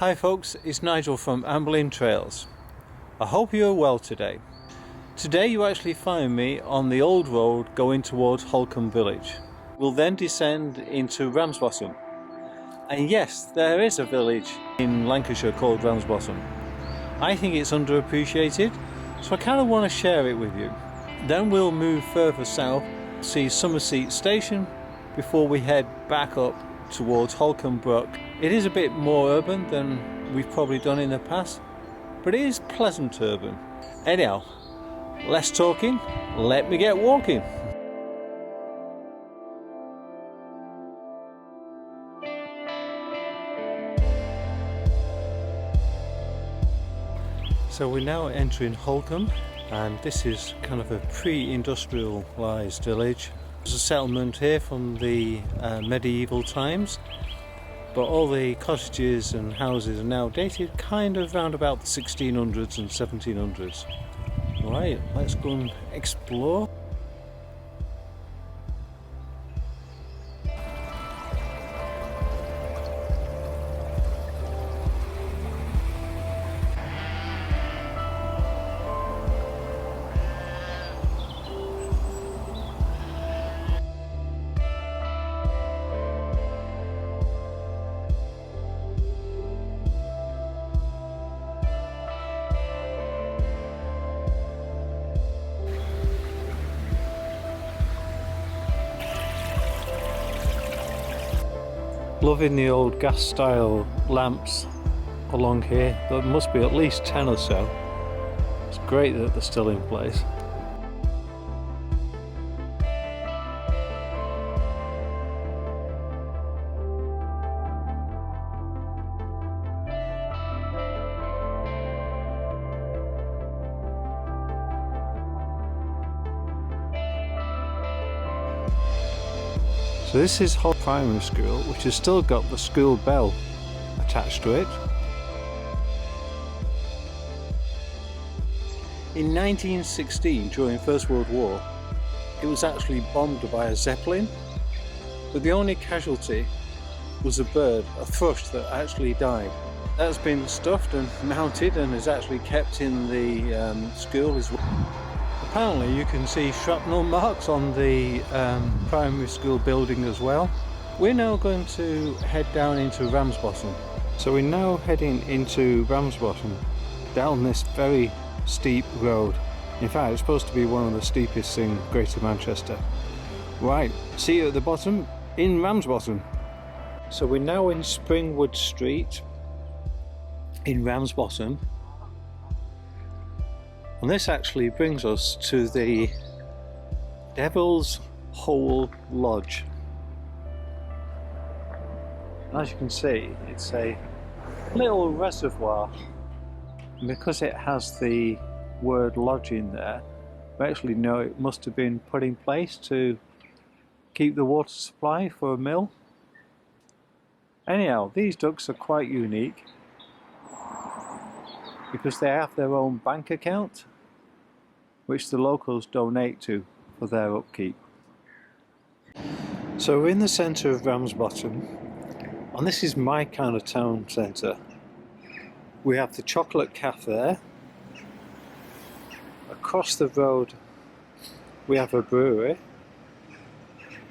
Hi folks, it's Nigel from Ambling Trails. I hope you're well today. Today you actually find me on the old road going towards Holcombe village. We'll then descend into Ramsbottom. And yes, there is a village in Lancashire called Ramsbottom. I think it's underappreciated, so I kind of want to share it with you. Then we'll move further south, see Summerseat station before we head back up towards Holcombe Brook. It is a bit more urban than we've probably done in the past, but it is pleasant urban. Anyhow, less talking, let me get walking. So we're now entering Holcombe, and this is kind of a pre-industrialised village. There's a settlement here from the medieval times, but all the cottages and houses are now dated kind of around about the 1600s and 1700s. Right, let's go and explore. Loving the old gas style lamps along here. There must be at least 10 or so. It's great that they're still in place. So this is Holcombe Primary School, which has still got the school bell attached to it. In 1916, during First World War, it was actually bombed by a Zeppelin, but the only casualty was a bird, a thrush, that actually died. That's been stuffed and mounted and is actually kept in the school as well. Apparently you can see shrapnel marks on the primary school building as well. We're now going to head down into Ramsbottom. So we're now heading into Ramsbottom down this very steep road. In fact, it's supposed to be one of the steepest in Greater Manchester. Right, see you at the bottom in Ramsbottom. So we're now in Springwood Street in Ramsbottom. And this actually brings us to the Devil's Hole Lodge. And as you can see, it's a little reservoir. And because it has the word lodge in there, we actually know it must have been put in place to keep the water supply for a mill. Anyhow, these ducks are quite unique because they have their own bank account, which the locals donate to for their upkeep. So we're in the centre of Ramsbottom, and this is my kind of town centre. We have the chocolate cafe there. Across the road we have a brewery,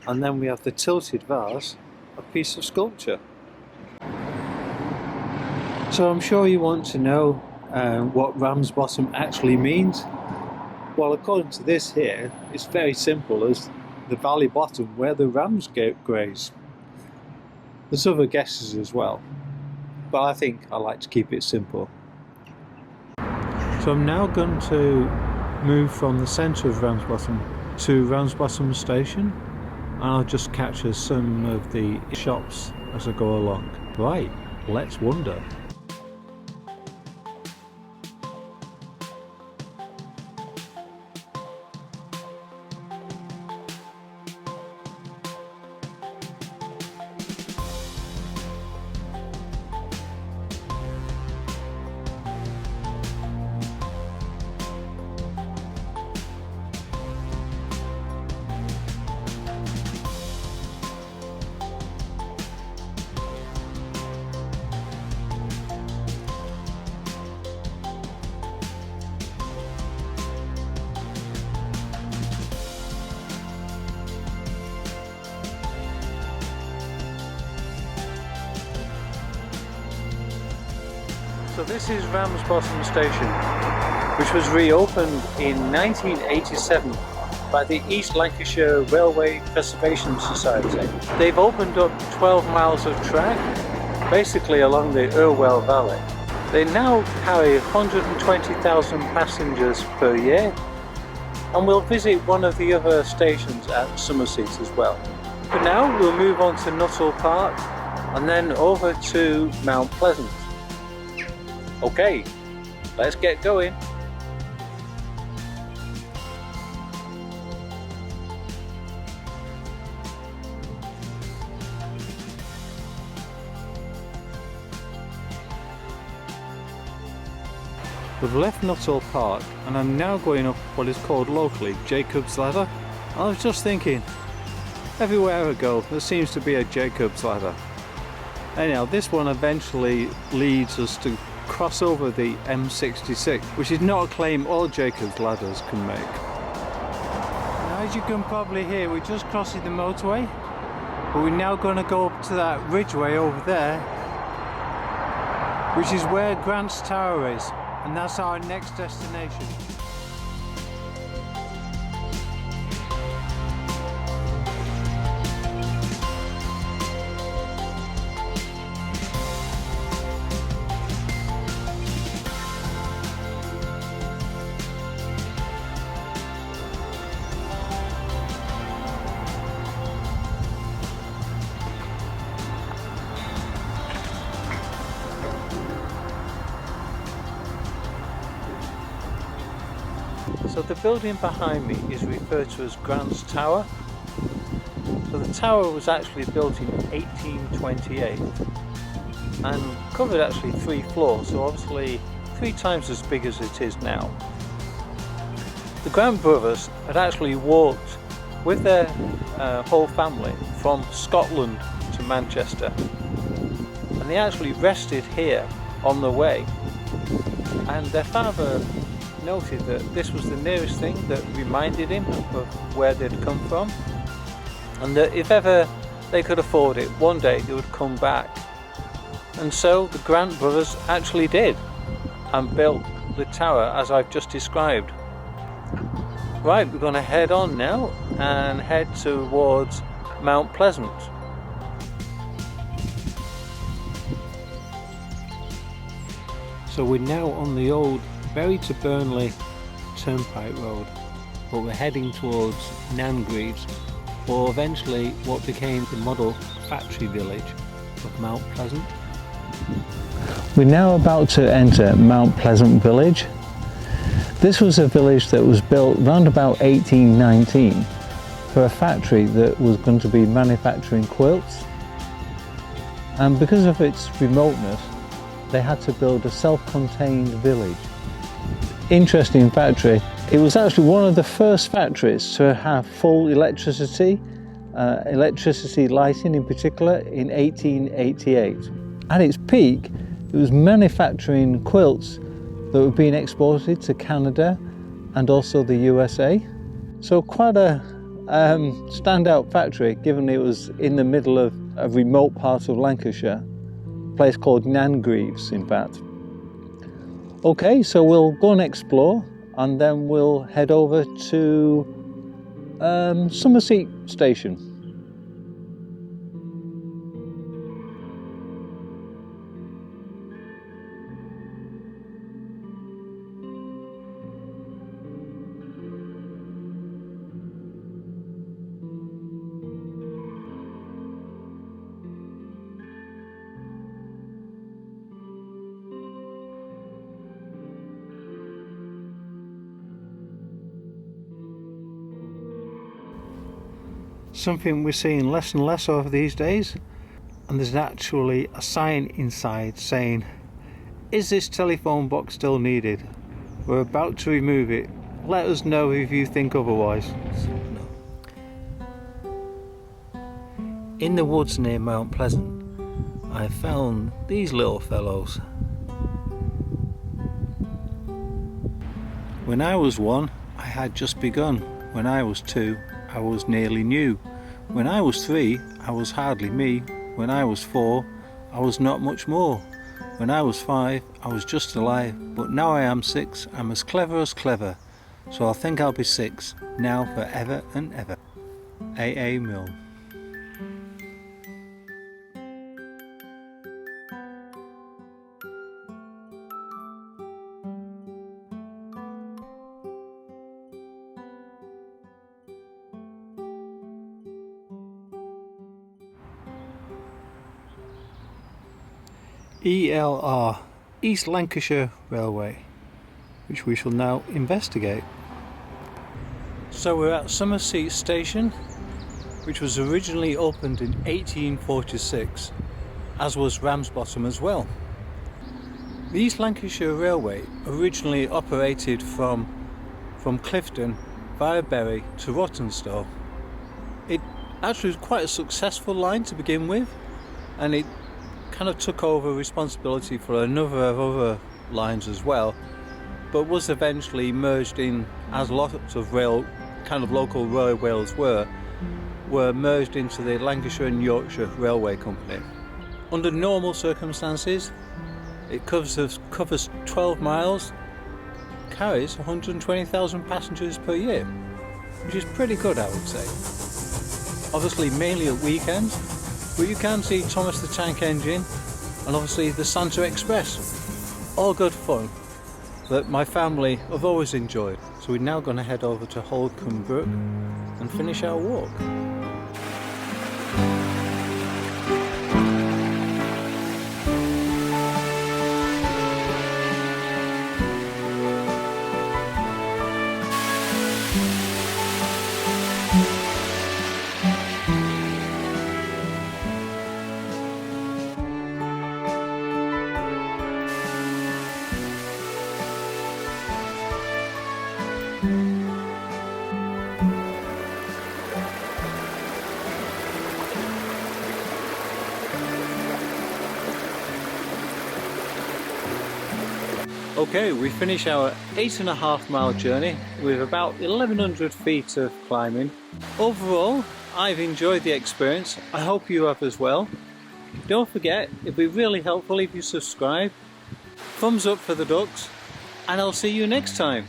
and then we have the tilted vase, a piece of sculpture. So I'm sure you want to know what Ramsbottom actually means. Well, according to this here, it's very simple as the valley bottom where the rams graze. There's other guesses as well, but I think I like to keep it simple. So I'm now going to move from the centre of Ramsbottom to Ramsbottom station, and I'll just capture some of the shops as I go along. Right, let's wander. So this is Ramsbottom station, which was reopened in 1987 by the East Lancashire Railway Preservation Society. They've opened up 12 miles of track, basically along the Irwell Valley. They now carry 120,000 passengers per year, and we'll visit one of the other stations at Summerseat as well. For now, we'll move on to Nuttall Park and then over to Mount Pleasant. Okay, let's get going. We've left Nuttall Park and I'm now going up what is called locally Jacob's Ladder. I was just thinking, everywhere I go there seems to be a Jacob's Ladder. Anyhow, this one eventually leads us to cross over the M66, which is not a claim all Jacob's Ladders can make. Now, as you can probably hear, we're just crossing the motorway, but we're now going to go up to that ridgeway over there, which is where Grant's Tower is. And that's our next destination. So the building behind me is referred to as Grant's Tower. So the tower was actually built in 1828 and covered actually 3 floors, so obviously 3 times as big as it is now. The Grant brothers had actually walked with their whole family from Scotland to Manchester, and they actually rested here on the way, and their father noted that this was the nearest thing that reminded him of where they'd come from, and that if ever they could afford it, one day they would come back. And so the Grant brothers actually did, and built the tower as I've just described. Right, we're going to head on now and head towards Mount Pleasant. So we're now on the old Bury to Burnley Turnpike Road, but we're heading towards Nangreaves, or eventually what became the model factory village of Mount Pleasant. We're now about to enter Mount Pleasant village. This was a village that was built around about 1819 for a factory that was going to be manufacturing quilts, and because of its remoteness they had to build a self-contained village. Interesting factory. It was actually one of the first factories to have full electricity lighting in particular, in 1888. At its peak, it was manufacturing quilts that were being exported to Canada and also the USA. So quite a standout factory, given it was in the middle of a remote part of Lancashire, a place called Nangreaves in fact. Okay, so we'll go and explore, and then we'll head over to Summerseat station. Something we're seeing less and less of these days, and there's actually a sign inside saying, "Is this telephone box still needed? We're about to remove it. Let us know if you think otherwise." In the woods near Mount Pleasant, I found these little fellows. When I was 1, I had just begun. When I was 2, I was nearly new. When I was 3, I was hardly me. When I was 4, I was not much more. When I was 5, I was just alive, but now I am 6, I'm as clever, so I think I'll be 6, now forever and ever. A.A. Milne. ELR, East Lancashire Railway, which we shall now investigate. So we're at Summerseat station, which was originally opened in 1846, as was Ramsbottom as well. The East Lancashire Railway originally operated from Clifton via Bury to Rottenstow. It actually was quite a successful line to begin with, and it kind of took over responsibility for a number of other lines as well, but was eventually merged in, as lots of local railways were merged into the Lancashire and Yorkshire Railway Company. Under normal circumstances, it covers 12 miles, carries 120,000 passengers per year, which is pretty good, I would say. Obviously mainly at weekends, but you can see Thomas the Tank Engine and obviously the Santa Express. All good fun that my family have always enjoyed. So we're now going to head over to Holcombe Brook and finish our walk. Okay, we finish our 8.5 mile journey with about 1100 feet of climbing. Overall, I've enjoyed the experience. I hope you have as well. Don't forget, it'd be really helpful if you subscribe. Thumbs up for the ducks, and I'll see you next time.